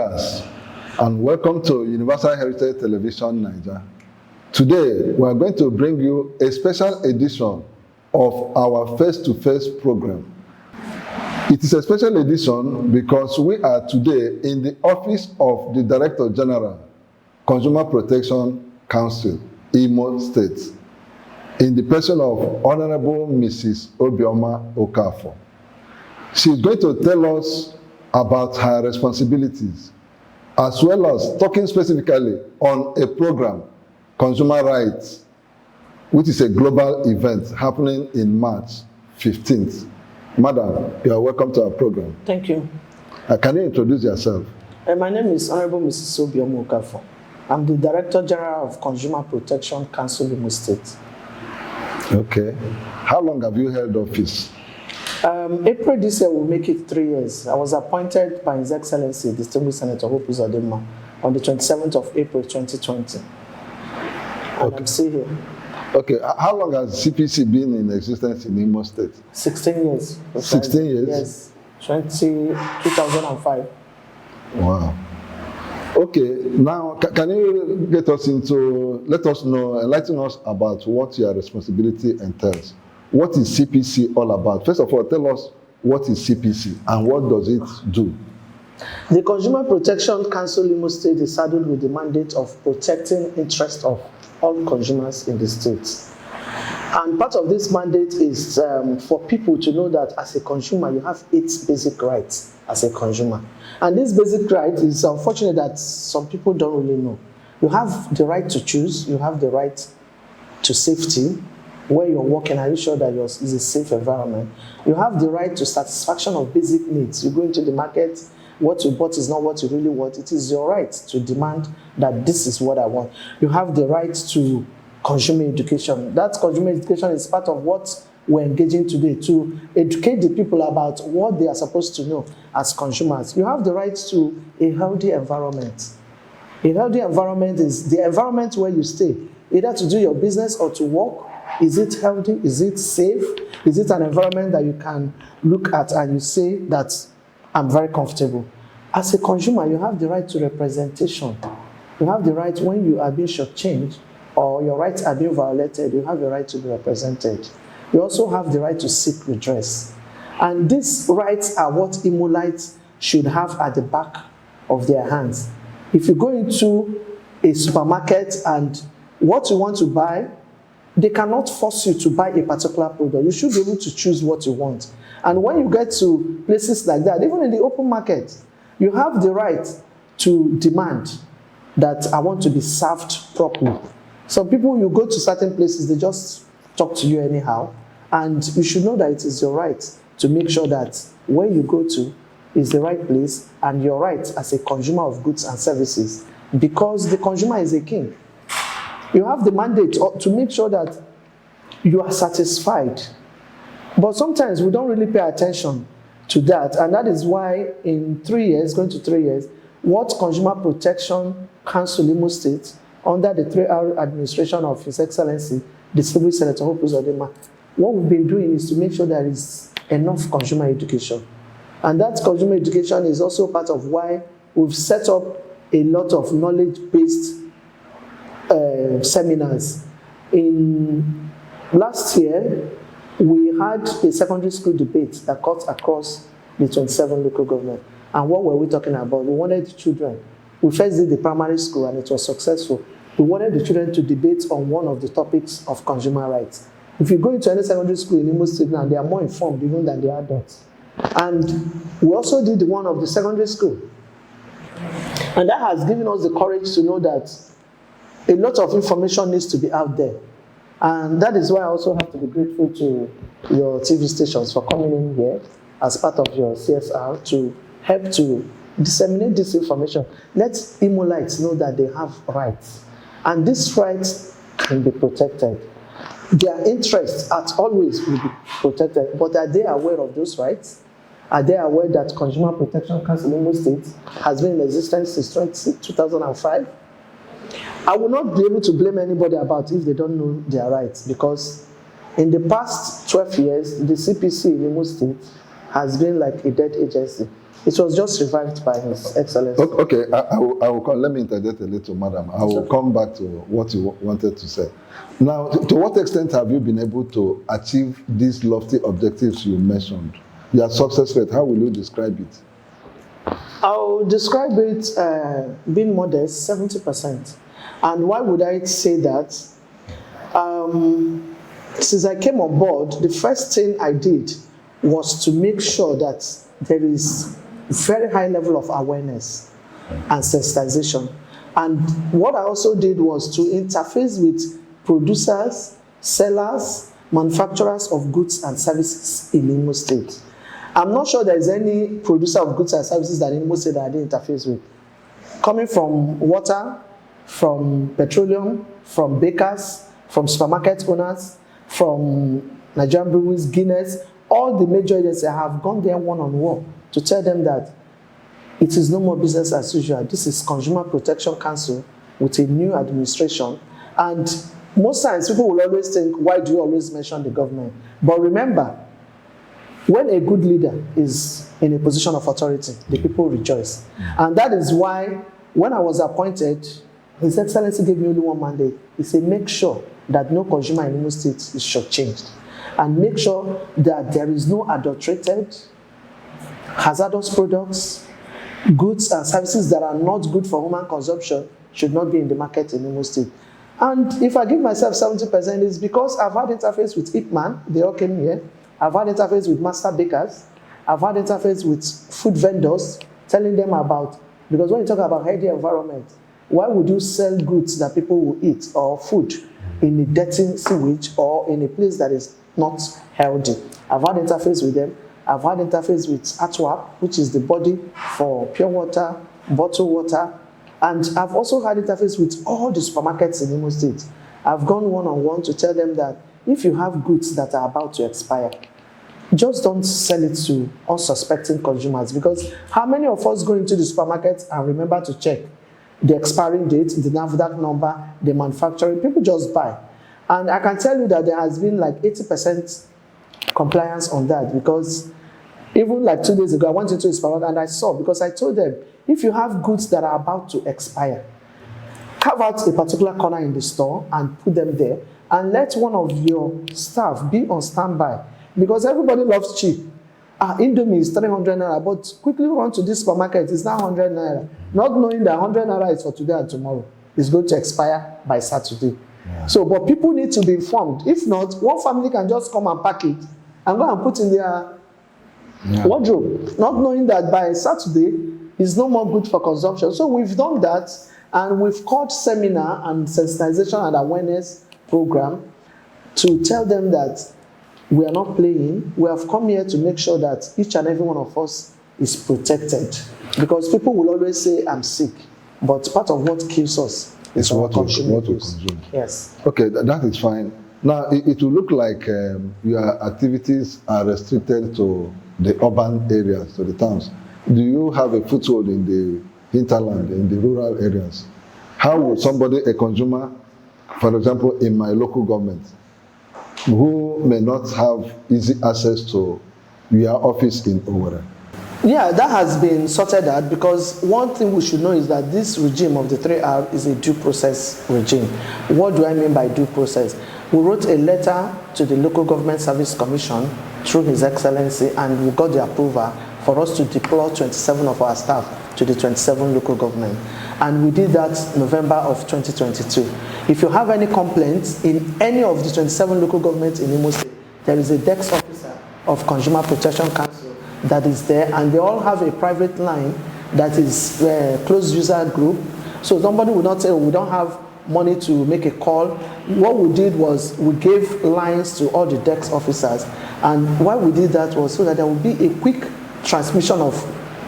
Cheers, and welcome to Universal Heritage Television Nigeria. Today, we are going to bring you a special edition of our face-to-face program. It is a special edition because we are today in the office of the Director General, Consumer Protection Council, Imo State, in the person of Honorable Mrs. Obioma Okafor. She is going to tell us about her responsibilities, as well as talking specifically on a program, Consumer Rights, which is a global event happening in March 15th. Madam, you are welcome to our program. Thank you. Can you introduce yourself? My name is Honorable Mrs. Obioma Okafor. I'm the Director General of Consumer Protection Council, Imo State. Okay. How long have you held office? April this year will make it 3 years. I was appointed by His Excellency, Distinguished Senator Hope Uzodinma, on the 27th of April 2020. And I'm still here. Okay. How long has CPC been in existence in Imo State? 16 years. 16 years? Yes. 2005. Wow. Okay, now can you let us know, enlighten us about what your responsibility entails? What is CPC all about? First of all, tell us what is CPC and what does it do? The Consumer Protection Council Imo State is saddled with the mandate of protecting interests of all consumers in the state. And part of this mandate is for people to know that as a consumer, you have 8 basic rights as a consumer. And this basic right is unfortunate that some people don't really know. You have the right to choose, you have the right to safety, where you're working, are you sure that yours is a safe environment? You have the right to satisfaction of basic needs. You go into the market, what you bought is not what you really want. It is your right to demand that this is what I want. You have the right to consumer education. That consumer education is part of what we're engaging today, to educate the people about what they are supposed to know as consumers. You have the right to a healthy environment. A healthy environment is the environment where you stay, either to do your business or to work. Is it healthy? Is it safe? Is it an environment that you can look at and you say that I'm very comfortable? As a consumer, you have the right to representation. You have the right when you are being shortchanged or your rights are being violated, you have the right to be represented. You also have the right to seek redress. And these rights are what Imolites should have at the back of their hands. If you go into a supermarket and what you want to buy, they cannot force you to buy a particular product. You should be able to choose what you want. And when you get to places like that, even in the open market, you have the right to demand that I want to be served properly. Some people, you go to certain places, they just talk to you anyhow. And you should know that it is your right to make sure that where you go to is the right place and your right as a consumer of goods and services, because the consumer is a king. You have the mandate to make sure that you are satisfied. But sometimes we don't really pay attention to that. And that is why in 3 years, going to 3 years, what Consumer Protection Council Imo State, under the 3R administration of His Excellency, Distinguished Senator Hope Uzodinma, what we've been doing is to make sure there is enough consumer education. And that consumer education is also part of why we've set up a lot of knowledge-based seminars. In last year, we had a secondary school debate that cut across the 27 local governments. And what were we talking about? We wanted the children. We first did the primary school and it was successful. We wanted the children to debate on one of the topics of consumer rights. If you go into any secondary school in Imo State now, they are more informed even than the adults. And we also did one of the secondary school. And that has given us the courage to know that a lot of information needs to be out there. And that is why I also have to be grateful to your TV stations for coming in here as part of your CSR to help to disseminate this information. Let Imolites know that they have rights. And these rights can be protected. Their interests always will be protected. But are they aware of those rights? Are they aware that Consumer Protection Council Imo State has been in existence since 2005? I will not be able to blame anybody about if they don't know their rights, because in the past 12 years, the CPC in Imo State has been like a dead agency. It was just revived by His Excellency. Okay, I will come. Let me interject a little, madam. I will come back to what you wanted to say. Now, to what extent have you been able to achieve these lofty objectives you mentioned? Your success rate, how will you describe it? I'll describe it being modest, 70%. And why would I say that? Since I came on board, the first thing I did was to make sure that there is very high level of awareness and sensitization. And what I also did was to interface with producers, sellers, manufacturers of goods and services in Imo State. I'm not sure there is any producer of goods and services that in Imo State that I didn't interface with. Coming from water, from petroleum, from bakers, from supermarket owners, from Nigerian breweries, Guinness, all the major agencies, I have gone there one-on-one to tell them that it is no more business as usual. This is Consumer Protection Council with a new administration. And most times people will always think, why do you always mention the government? But remember, when a good leader is in a position of authority, the people rejoice. And that is why when I was appointed, His Excellency gave me only one mandate. He said, make sure that no consumer in Imo State is shortchanged. And make sure that there is no adulterated, hazardous products, goods and services that are not good for human consumption should not be in the market in Imo State. And if I give myself 70%, it's because I've had interface with Ipman, they all came here. I've had interface with master bakers. I've had interface with food vendors, telling them about, because when you talk about healthy environment, why would you sell goods that people will eat or food in a dirty sewage or in a place that is not healthy? I've had interface with them. I've had interface with ATWAP, which is the body for pure water, bottled water. And I've also had interface with all the supermarkets in Imo State. I've gone one-on-one to tell them that if you have goods that are about to expire, just don't sell it to unsuspecting consumers. Because how many of us go into the supermarket and remember to check the expiring date, the NAFDAC number, the manufacturing? People just buy. And I can tell you that there has been like 80% compliance on that, because even like 2 days ago, I went into a supermarket and I saw, because I told them, if you have goods that are about to expire, carve out a particular corner in the store and put them there, and let one of your staff be on standby, because everybody loves cheap. Indomie is 300 naira, but quickly run to this supermarket, it's now 100 naira. Not knowing that 100 naira is for today and tomorrow. It's going to expire by Saturday. Yeah. So, but people need to be informed. If not, one family can just come and pack it and go and put in their wardrobe, not knowing that by Saturday, it's no more good for consumption. So we've done that, and we've called seminar and sensitization and awareness program to tell them that we are not playing. We have come here to make sure that each and every one of us is protected. Because people will always say, I'm sick. But part of what kills us is what we consume. Yes. Okay, that is fine. Now, it will look like your activities are restricted to the urban areas, to the towns. Do you have a foothold in the hinterland, in the rural areas? How would somebody, a consumer, for example, in my local government, who may not have easy access to your office in Owerri? Yeah, that has been sorted out, because one thing we should know is that this regime of the 3R is a due process regime. What do I mean by due process? We wrote a letter to the Local Government Service Commission through His Excellency, and we got the approval for us to deploy 27 of our staff to the 27 local government. And we did that November of 2022. If you have any complaints in any of the 27 local governments in Imo State, there is a desk officer of Consumer Protection Council that is there, and they all have a private line that is a closed user group. So somebody will not say, oh, we don't have money to make a call. What we did was we gave lines to all the desk officers, and why we did that was so that there would be a quick transmission of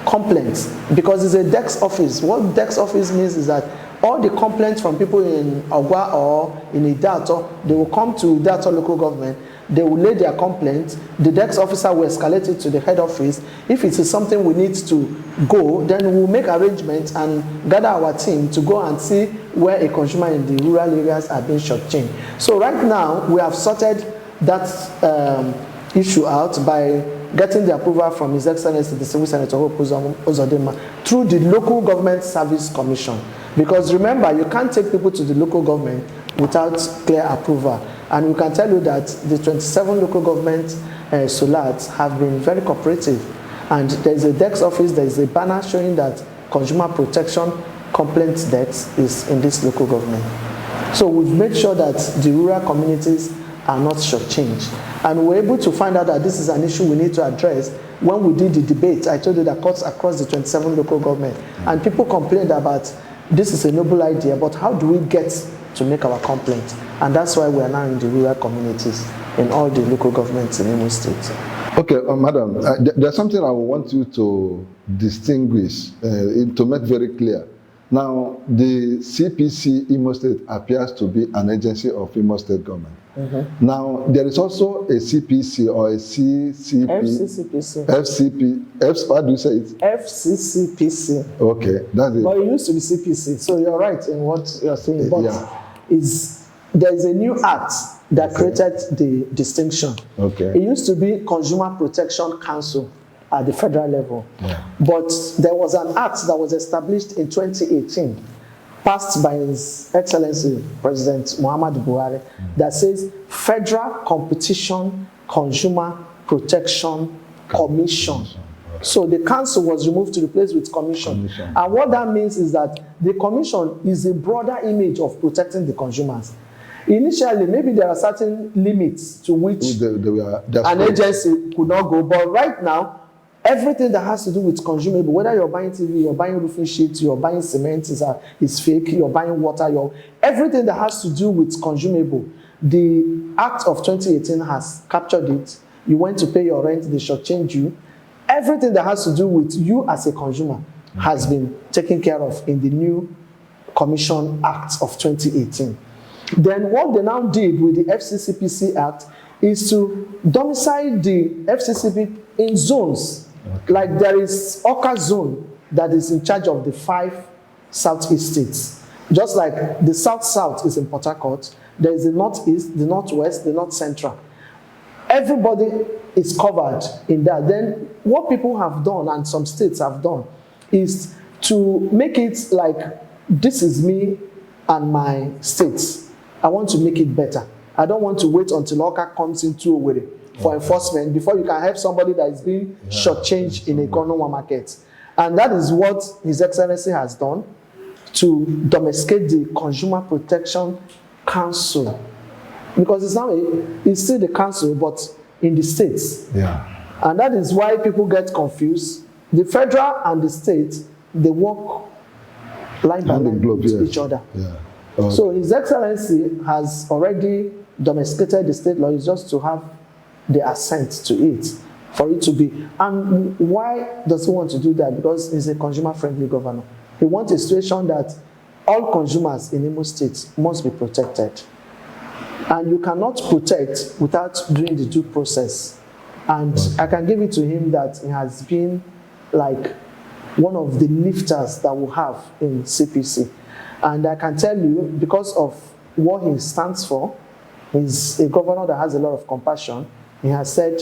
complaints, because it's a desk office. What desk office means is that all the complaints from people in Ogwa or in Idato, they will come to Idato local government, they will lay their complaints, the desk officer will escalate it to the head office. If it is something we need to go, then we'll make arrangements and gather our team to go and see where a consumer in the rural areas are being shortchanged. So right now, we have sorted that issue out by getting the approval from His Excellency, the Civil Senator Hope Uzodinma, through the Local Government Service Commission. Because remember, you can't take people to the local government without clear approval. And we can tell you that the 27 local government SOLATs have been very cooperative. And there's a DEX office, there's a banner showing that consumer protection complaint desk is in this local government. So we've made sure that the rural communities are not shortchanged. And we're able to find out that this is an issue we need to address. When we did the debate, I told you that cuts across the 27 local government. And people complained about, this is a noble idea, but how do we get to make our complaint? And that's why we are now in the rural communities, in all the local governments in Imo State. Okay, Madam, there's something I want you to distinguish, to make very clear. Now, the CPC Imo State appears to be an agency of Imo State government. Now, there is also a CPC or a CCP. FCP. How do you say it? FCCPC. Okay, that's it. But it used to be CPC, so you're right in what you're saying. But there is a new act that created the distinction. Okay. It used to be Consumer Protection Council at the federal level. But there was an act that was established in 2018, passed by His Excellency President Muhammadu Buhari, that says Federal Competition Consumer Protection Commission. So the council was removed to replace with commission. And what that means is that the commission is a broader image of protecting the consumers. Initially, maybe there are certain limits to which an agency could not go, but right now, everything that has to do with consumable, whether you're buying TV, you're buying roofing sheets, you're buying cement, is fake, you're buying water, everything that has to do with consumable, the Act of 2018 has captured it. You went to pay your rent, they shortchange you. Everything that has to do with you as a consumer has been taken care of in the new Commission Act of 2018. Then what they now did with the FCCPC Act is to domicile the FCCP in zones. Like there is Oka zone that is in charge of the 5 southeast states. Just like the south-south is in Port Harcourt, there is the northeast, the northwest, the north central. Everybody is covered in that. Then what people have done, and some states have done, is to make it like, this is me and my states. I want to make it better. I don't want to wait until Oka comes into Owerri for enforcement before you can help somebody that is being shortchanged in a Gononwa market. And that is what His Excellency has done to domesticate the Consumer Protection Council. Because it's still the council, but in the states. And that is why people get confused. The federal and the state, they work line by line with each other. So His Excellency has already domesticated the state law. It's just to have the assent to it, for it to be. And why does he want to do that? Because he's a consumer-friendly governor. He wants a situation that all consumers in Imo State must be protected. And you cannot protect without doing the due process. And I can give it to him that he has been like one of the lifters that we have in CPC. And I can tell you, because of what he stands for, he's a governor that has a lot of compassion. He has said,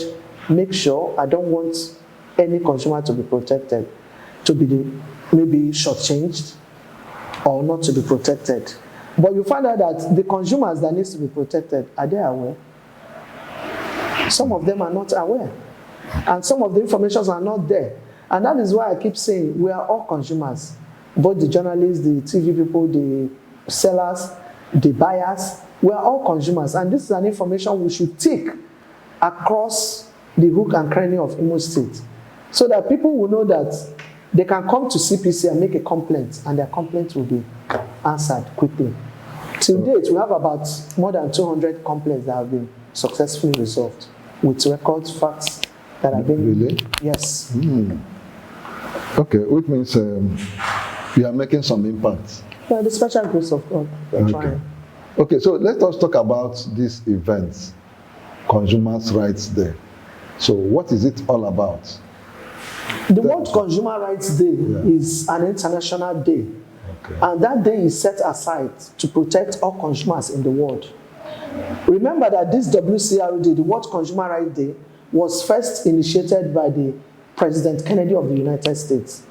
make sure I don't want any consumer to be protected, to be maybe shortchanged or not to be protected. But you find out that the consumers that needs to be protected, are they aware? Some of them are not aware. And some of the information are not there. And that is why I keep saying we are all consumers. Both the journalists, the TV people, the sellers, the buyers, we are all consumers. And this is an information we should take across the hook and cranny of Imo State, so that people will know that they can come to CPC and make a complaint, and their complaint will be answered quickly. Till date, we have about more than 200 complaints that have been successfully resolved with record facts that have been... Really? Yes. Okay, which means you are making some impact. Yeah, the special grace of God. We're trying. Okay, so let us talk about this event, Consumers' Rights Day. So what is it all about? The World Consumer Rights Day is an international day. And that day is set aside to protect all consumers in the world. Remember that this WCRD, the World Consumer Rights Day, was first initiated by the President Kennedy of the United States.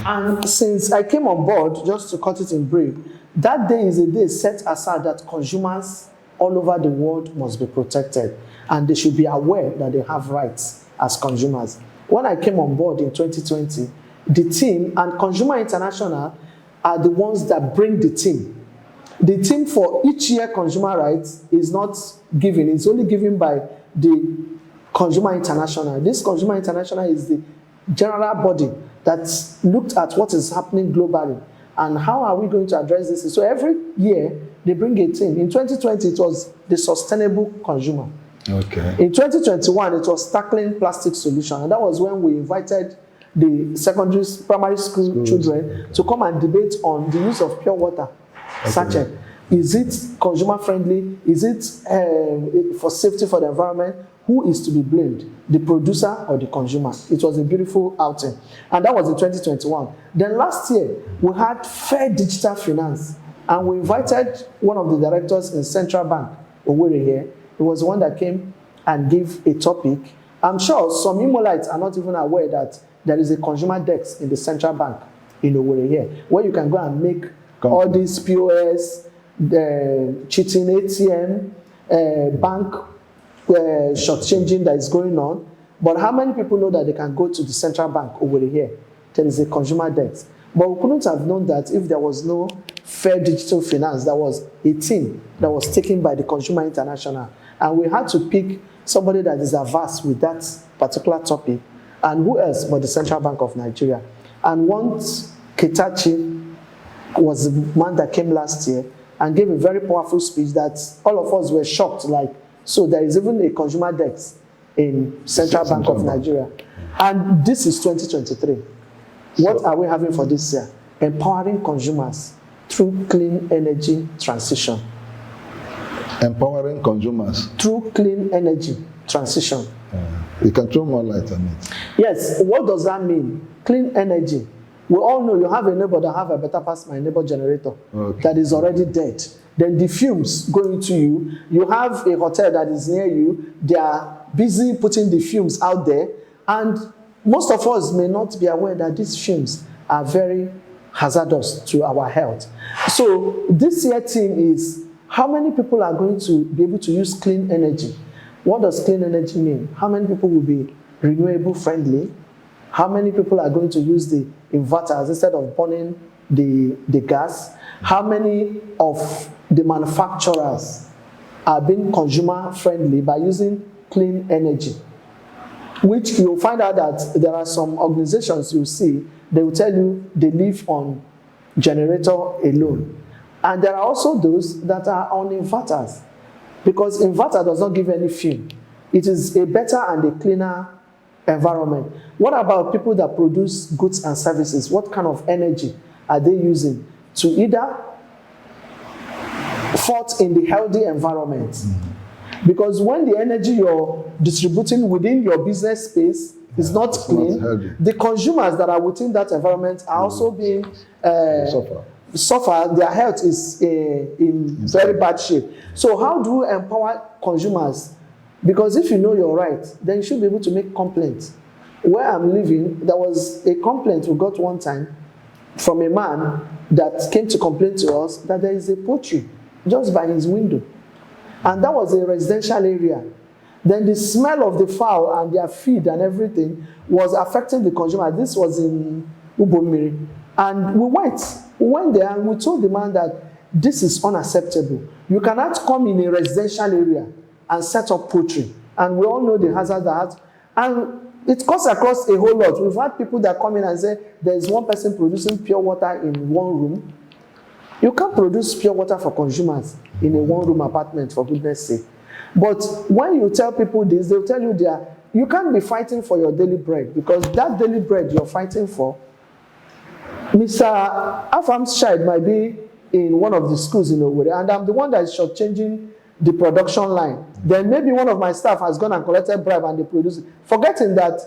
And since I came on board, just to cut it in brief, that day is a day set aside that consumers all over the world must be protected, and they should be aware that they have rights as consumers. When I came on board in 2020, the team and Consumer International are the ones that bring the team. The team for each year consumer rights is not given, it's only given by the Consumer International. This Consumer International is the general body that looked at what is happening globally and how are we going to address this. So every year they bring a team. In 2020 it was the sustainable consumer. Okay. In 2021 it was tackling plastic solution, and that was when we invited the primary school children to come and debate on the use of pure water sachet. Is it consumer friendly? Is it for safety for the environment? Who is to be blamed, the producer or the consumer? It was a beautiful outing, and that was in 2021. Then last year we had Fair Digital Finance, and we invited one of the directors in Central Bank, Owerri here. He was the one that came and gave a topic. I'm sure some Imolites are not even aware that there is a consumer desk in the Central Bank in Owerri here, where you can go and make all these POS, cheating ATM, bank short-changing that is going on. But how many people know that they can go to the Central Bank over here? There is a consumer desk. But we couldn't have known that if there was no Fair Digital Finance. That was a team that was taken by the Consumer International. And we had to pick somebody that is averse with that particular topic. And who else but the Central Bank of Nigeria? And once Ketachi was the man that came last year and gave a very powerful speech that all of us were shocked, like, so there is even a consumer desk in Central Bank of Nigeria. And this is 2023. What are we having for this year? Empowering consumers through clean energy transition. Empowering consumers through clean energy transition. You can throw more light on it. Yes, what does that mean? Clean energy. We all know you have a neighbor that have a better pass my neighbor generator that is already dead. Then the fumes go into you. You have a hotel that is near you. They are busy putting the fumes out there. And most of us may not be aware that these fumes are very hazardous to our health. So this year theme is how many people are going to be able to use clean energy? What does clean energy mean? How many people will be renewable friendly? How many people are going to use the inverters instead of burning the gas? How many of the manufacturers are being consumer friendly by using clean energy? Which you'll find out that there are some organizations you see, they will tell you they live on generator alone. And there are also those that are on inverters, because inverter does not give any fuel. It is a better and a cleaner environment. What about people that produce goods and services? What kind of energy are they using to either fault in the healthy environment? Because when the energy you're distributing within your business space is not clean, the consumers that are within that environment are also being suffer. Their health is in very bad shape. So how do you empower consumers? Because if you know your right, then you should be able to make complaints. Where I'm living, there was a complaint we got one time from a man that came to complain to us that there is a poultry just by his window. And that was a residential area. Then the smell of the fowl and their feed and everything was affecting the consumer. This was in Ubomiri. And we went there and we told the man that this is unacceptable. You cannot come in a residential area and set up poultry. And we all know the hazard that. And it cuts across a whole lot. We've had people that come in and say, there is one person producing pure water in one room. You can't produce pure water for consumers in a one-room apartment, for goodness sake. But when you tell people this, they'll tell you you can't be fighting for your daily bread, because that daily bread you're fighting for, Mr. Afam's child might be in one of the schools in Owerri, and I'm the one that is shortchanging the production line. Then maybe one of my staff has gone and collected bribe and they produce it, forgetting that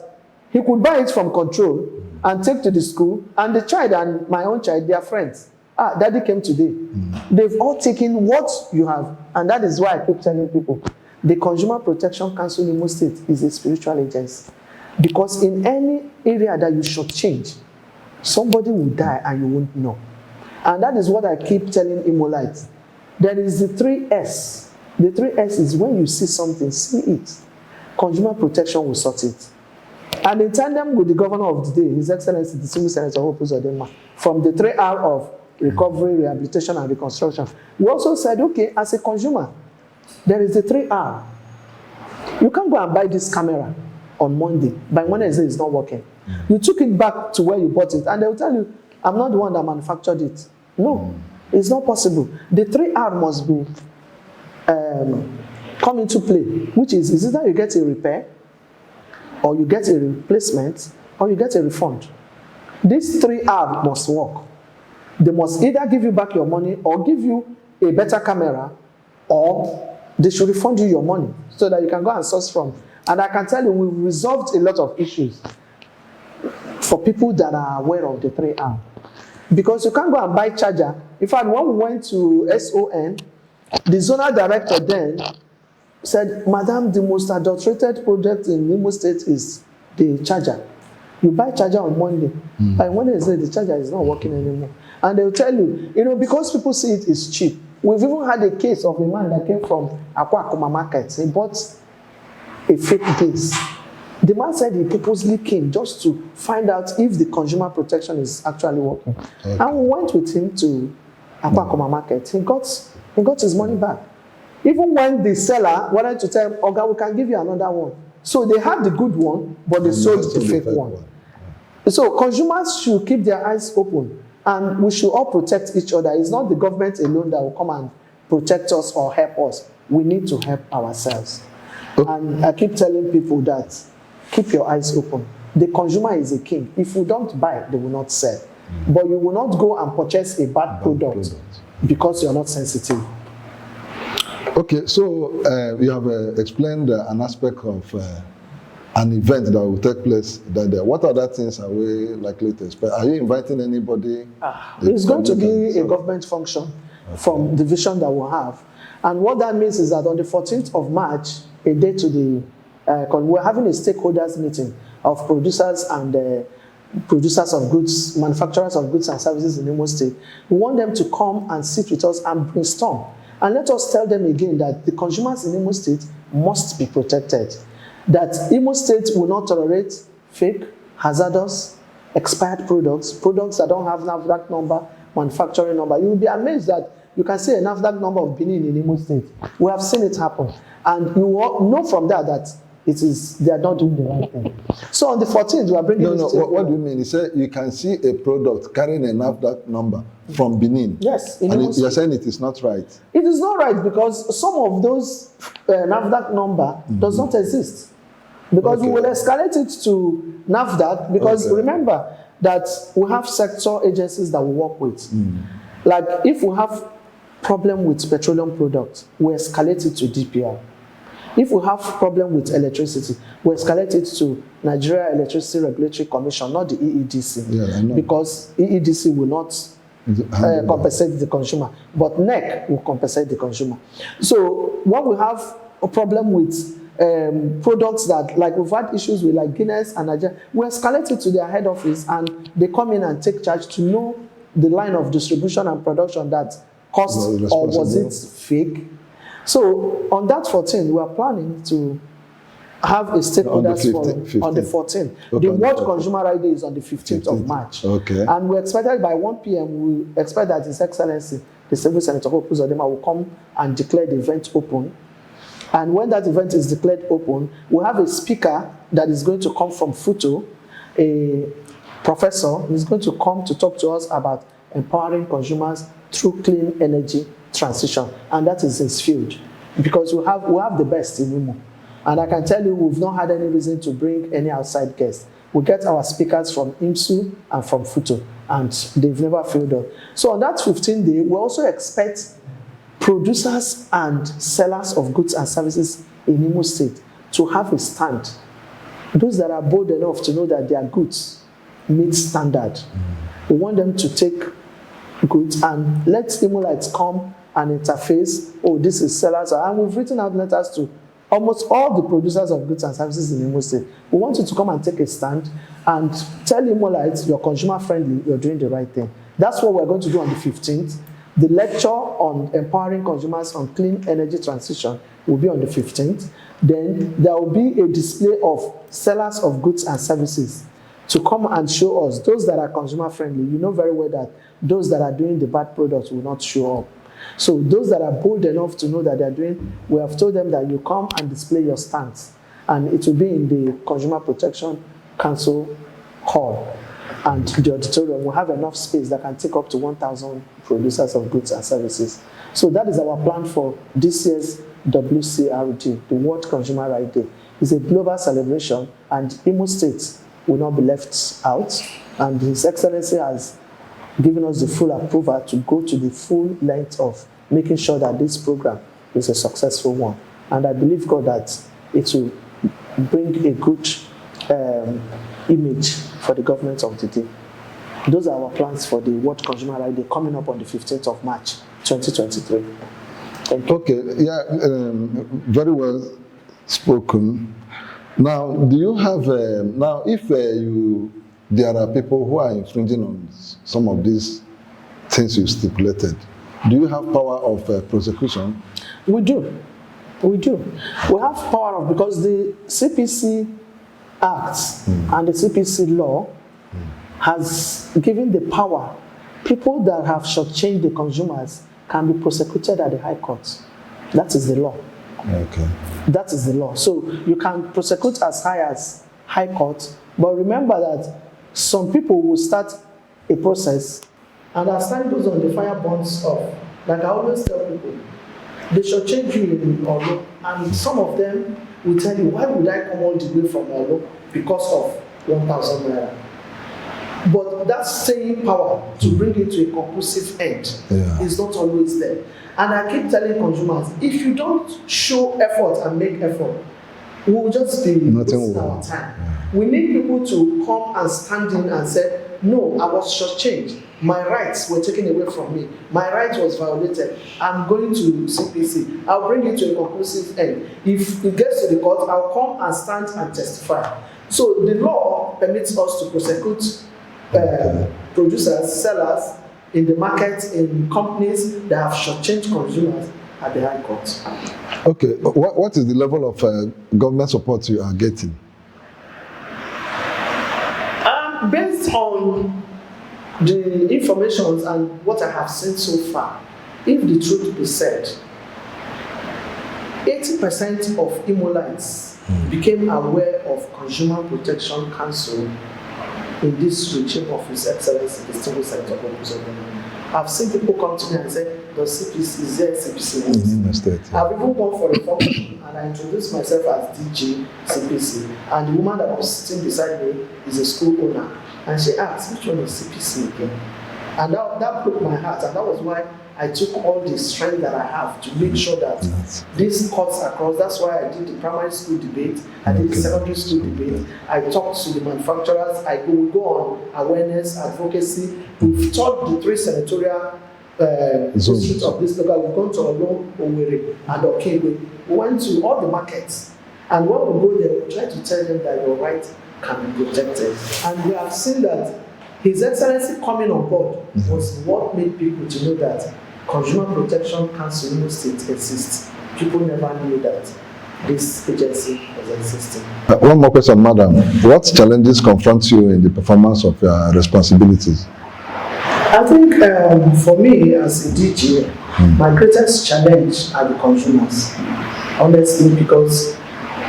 he could buy it from control and take to the school, and the child and my own child, they are friends. Daddy came today. They've all taken what you have, and that is why I keep telling people, the Consumer Protection Council in Imo State is a spiritual agency. Because in any area that you should change, somebody will die and you won't know. And that is what I keep telling Imolites. There is the 3S. The 3S is when you see something, see it. Consumer Protection will sort it. And in tandem with the governor of the day, His Excellency, the Civil Senator Hope Uzodinma, from the 3R of recovery, rehabilitation, and reconstruction, we also said, okay, as a consumer, there is the 3R. You can't go and buy this camera on Monday. By Wednesday, it's not working. You took it back to where you bought it, and they will tell you, I'm not the one that manufactured it. No, it's not possible. The 3R must be come into play, which is either you get a repair, or you get a replacement, or you get a refund. These 3R must work. They must either give you back your money or give you a better camera, or they should refund you your money so that you can go and source from. And I can tell you, we've resolved a lot of issues for people that are aware of the 3R. Because you can't go and buy charger. In fact, when we went to SON, the zonal director then said, Madam, the most adulterated product in Imo State is the charger. You buy charger on Monday. By Wednesday, the charger is not working anymore. And they'll tell you, because people see it is cheap. We've even had a case of a man that came from Akwa market. He bought a fake case. The man said he purposely came just to find out if the consumer protection is actually working. Okay. And we went with him to Akwa market. He got his money back. Even when the seller wanted to tell him, Oga, we can give you another one. So they had the good one, but they sold the fake one. So consumers should keep their eyes open, and we should all protect each other. It's not the government alone that will come and protect us or help us. We need to help ourselves. And I keep telling people that keep your eyes open. The consumer is a king. If you don't buy, they will not sell. But you will not go and purchase a bad product because you're not sensitive. Okay, so we have explained an aspect of an event that will take place that what other things are we likely to expect? Are you inviting anybody? It's going to be a government function from the vision that we'll have. And what that means is that on the 14th of March, a day to the, we're having a stakeholders meeting of producers and producers of goods, manufacturers of goods and services in Imo State. We want them to come and sit with us and brainstorm. And let us tell them again that the consumers in Imo State must be protected. That Imo State will not tolerate fake, hazardous, expired products that don't have NAFDAC number, manufacturing number. You will be amazed that you can see a NAFDAC number of Benin in Imo State. We have seen it happen. And you know from that they are not doing the right thing. So on the 14th, we are bringing what do you mean? You say you can see a product carrying a NAFDAC number from Benin. Yes. And you're saying it is not right. It is not right because some of those NAFDAC number does not exist. Because we will escalate it to NAFDAC because remember that we have sector agencies that we work with. Like if we have problem with petroleum products, we escalate it to DPR. If we have problem with electricity, we escalate it to Nigeria Electricity Regulatory Commission, not the EEDC. Yeah, I know. Because EEDC will not compensate the consumer, but NEC will compensate the consumer. So when we have a problem with products that, like we've had issues with like Guinness and Nigeria, we escalate it to their head office and they come in and take charge to know the line of distribution and production that cost or was it fake. So on that 14th, we are planning to have a stakeholders forum on the 14th. The World Consumer Rights Day is on the 15th of March. Okay. And we expect that by 1 p.m., we expect that His Excellency, the Civil Senator Hope Uzodinma, will come and declare the event open. And when that event is declared open, we have a speaker that is going to come from FUTO, a professor who is going to come to talk to us about empowering consumers through clean energy transition. And that is his field. Because we have the best in Imo. And I can tell you, we've not had any reason to bring any outside guests. We get our speakers from IMSU and from FUTO, and they've never failed us. So on that 15th day, we also expect producers and sellers of goods and services in Imo State to have a stand. Those that are bold enough to know that their goods meet standard. We want them to take goods and let Imolites come and interface. Oh, this is sellers. And we've written out letters to almost all the producers of goods and services in Imo State. We want you to come and take a stand and tell Imolites you're consumer friendly, you're doing the right thing. That's what we're going to do on the 15th. The lecture on empowering consumers on clean energy transition will be on the 15th. Then there will be a display of sellers of goods and services to come and show us those that are consumer friendly. You know very well that those that are doing the bad products will not show up. So those that are bold enough to know that they are doing, we have told them that you come and display your stance. And it will be in the Consumer Protection Council Hall. And the auditorium will have enough space that can take up to 1,000 producers of goods and services. So that is our plan for this year's WCRD, the World Consumer Rights Day. It's a global celebration, and Imo State will not be left out. And His Excellency has given us the full approval to go to the full length of making sure that this program is a successful one. And I believe, God, that it will bring a good image for the government of the day. Those are our plans for the World Consumer Rights Day coming up on the 15th of March, 2023. Thank you. Okay, yeah, very well spoken. Now, do you have, now if there are people who are infringing on some of these things you stipulated, do you have power of prosecution? We do. We do. We have power of, because the CPC Act and the CPC law has given the power. People that have shortchanged the consumers can be prosecuted at the High Court. That is the law. Okay. That is the law. So you can prosecute as high as High Court, but remember that some people will start a process, and as time goes on, the fire burns off. Like I always tell people, they should change you in Olo, and some of them will tell you, why would I come all the way from Olo because of 1,000 naira? But that staying power to bring it to a conclusive end is not always there. And I keep telling consumers, if you don't show effort and make effort, we will just be wasting our time. We need people to come and stand in and say, no, I was shortchanged. My rights were taken away from me. My rights was violated. I'm going to CPC. I'll bring it to a conclusive end. If it gets to the court, I'll come and stand and testify. So the law permits us to prosecute producers, sellers in the market, in companies that have shortchanged consumers at the High Court. Okay, what is the level of government support you are getting? Based on the information and what I have seen so far, if the truth be said, 80% of Imolites became aware of Consumer Protection Council in this regime of His Excellency, the Distinguished Senator Bob. I've seen people come to me and say, does CPC, is there CPC? I've even gone for a function and I introduced myself as DG CPC. And the woman that was sitting beside me is a school owner. And she asked, which one is CPC again? And that broke my heart. And that was why I took all the strength that I have to make sure that this cuts across. That's why I did the primary school debate, I did the secondary school debate, I talked to the manufacturers, we go on awareness, advocacy. We've taught the 3 senatorial districts of this local. We've gone to Olo, Owerri, and Okegwe. We went to all the markets. And when we go there, we try to tell them that your right can be protected. And we have seen that His Excellency coming on board was what made people to know that Consumer Protection Council in Imo State exists. People never knew that this agency was existing. One more question, madam. What challenges confront you in the performance of your responsibilities? I think for me as a DG, my greatest challenge are the consumers. Honestly, because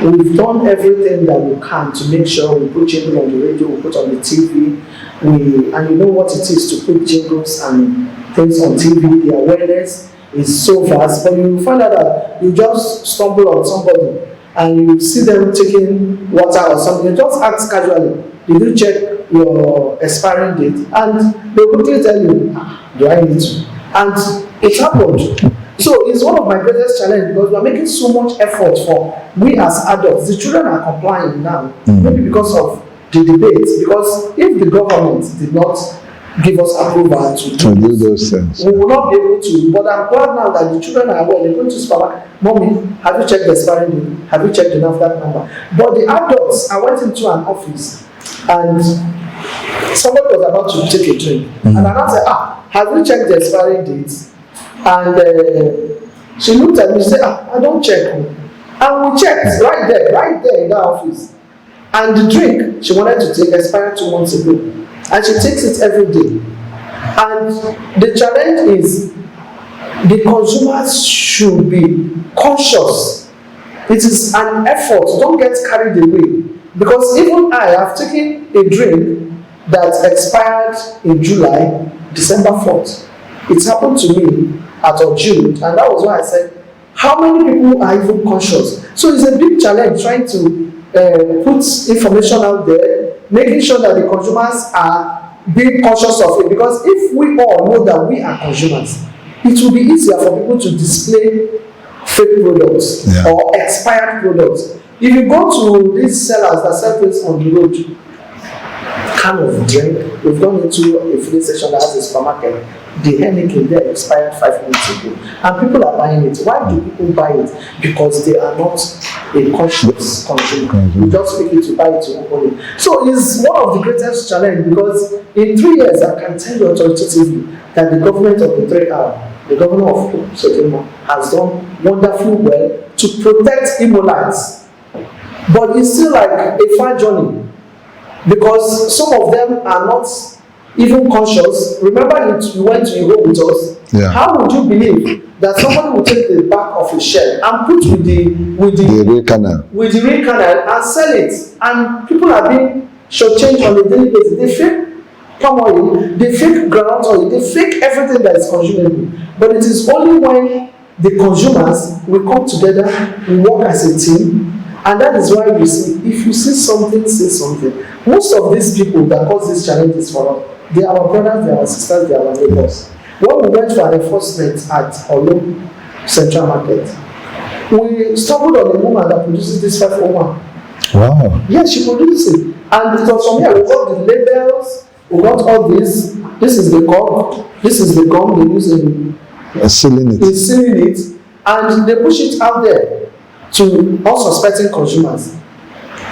we've done everything that we can to make sure we put jingle on the radio, we put on the TV, and you know what it is to put jingles and things on TV. The awareness is so vast, but you find out that you just stumble on somebody and you see them taking water or something. You just ask casually, did you check your expiring date? And they'll quickly tell you, do I need to? And it happened. So it's one of my greatest challenges because we are making so much effort for we as adults. The children are complying now, maybe because of the debates. Because if the government did not give us approval to do those things. We will not be able to, but I'm glad now that the children are aware. They're going to supermarket. Mommy, have you checked the expiry date? Have you checked the NAFDAC number? But the adults, I went into an office and somebody was about to take a drink. And I said, have you checked the expiry date? And she looked at me and said, I don't check. And we checked right there in that office. And the drink she wanted to take expired 2 months ago. And she takes it every day. And the challenge is the consumers should be conscious. It is an effort. Don't get carried away. Because even I have taken a drink that expired in July, December 4th. It happened to me at June, and that was why I said, how many people are even conscious? So it's a big challenge trying to put information out there, making sure that the consumers are being conscious of it. Because if we all know that we are consumers, it will be easier for people to display fake products or expired products. If you go to these sellers that sell things on the road, kind of drink, we've gone into a filling station that has a supermarket. The Heineken there expired 5 minutes ago, and people are buying it. Why do people buy it? Because they are not a conscious consumer. You just pick it to buy it to open it. So it's one of the greatest challenges, because in 3 years I can tell you authoritatively that the government of the 3R, the governor of Sodoma, has done wonderfully well to protect Imolites. But it's still like a far journey, because some of them are not even conscious. Remember, you went to Europe with us. Yeah. How would you believe that somebody will take the back of a shell and put with the rail canal and sell it, and people are being shortchanged on a daily basis? They fake palm oil, they fake groundnut oil, they fake everything that is consumable. But it is only when the consumers will come together, we work as a team. And that is why we see, if you see something, say something. Most of these people that cause these challenges for us, they are our brothers, they are our sisters, they are our neighbors. When we went for an enforcement at Olo Central Market, we stumbled on a woman that produces this 501. Wow. Yes, she produces it. And it was from here, we got the labels, we got all this. This is the cup, this is the gum they use in sealing it. And they push it out there to unsuspecting consumers.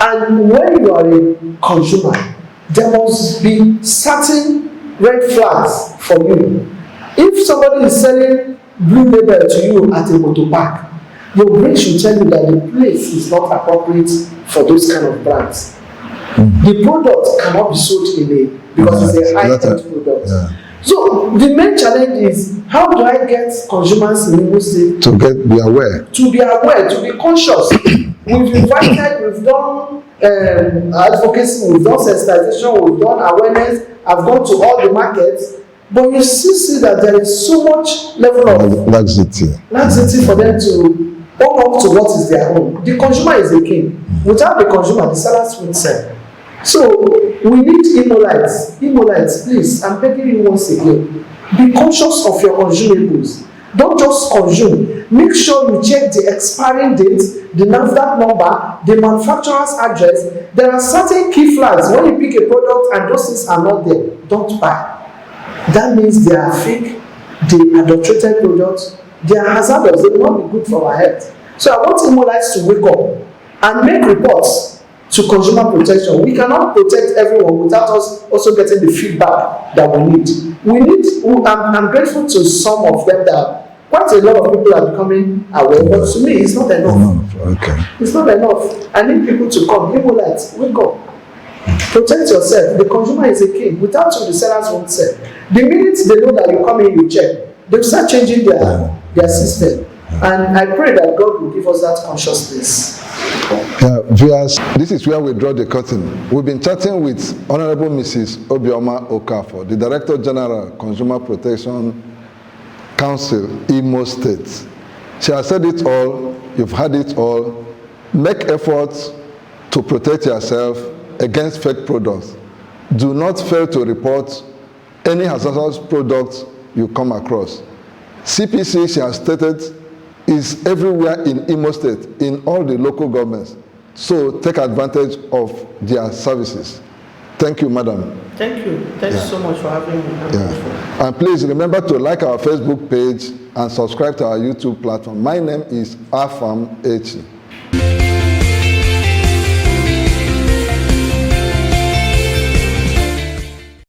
And when you are a consumer, there must be certain red flags for you. If somebody is selling blue label to you at a motor park, your brain should tell you that the place is not appropriate for those kind of brands. The product cannot be sold because it's a high-end product. Yeah. So the main challenge is, how do I get consumers in Imo State to be aware, to be conscious? We've invited, we've done advocacy, we've done sensitization, we've done awareness. I've gone to all the markets, but you still see that there is so much level of laxity for them to own up to what is their own. The consumer is the king. Without the consumer, the sellers will sell. So we need Imolites, please, I'm begging you once again, be conscious of your consumables. Don't just consume. Make sure you check the expiring date, the NAFDAC number, the manufacturer's address. There are certain key flags. When you pick a product and those things are not there, don't buy. That means they are fake, they adulterated products, they are hazardous, they will not be good for our health. So I want Imolites to wake up and make reports to consumer protection. We cannot protect everyone without us also getting the feedback that we need. I'm grateful to some of them that quite a lot of people are becoming aware, but to me, it's not enough. Okay. It's not enough. I need people to come. Imolites, wake up. Protect yourself. The consumer is a king. Without you, the sellers won't sell. The minute they know that you come in, you check, they'll start changing their system. And I pray that God will give us that consciousness. Viewers, this is where we draw the curtain. We've been chatting with Honorable Mrs. Obioma Okafor, the Director General, Consumer Protection Council, Imo State. She has said it all, you've heard it all. Make efforts to protect yourself against fake products. Do not fail to report any hazardous products you come across. CPC, she has stated, is everywhere in Imo State, in all the local governments. So take advantage of their services. Thank you, madam. Thank you. Thanks so much for having me. Yeah. And please remember to like our Facebook page and subscribe to our YouTube platform. My name is Afam Echi.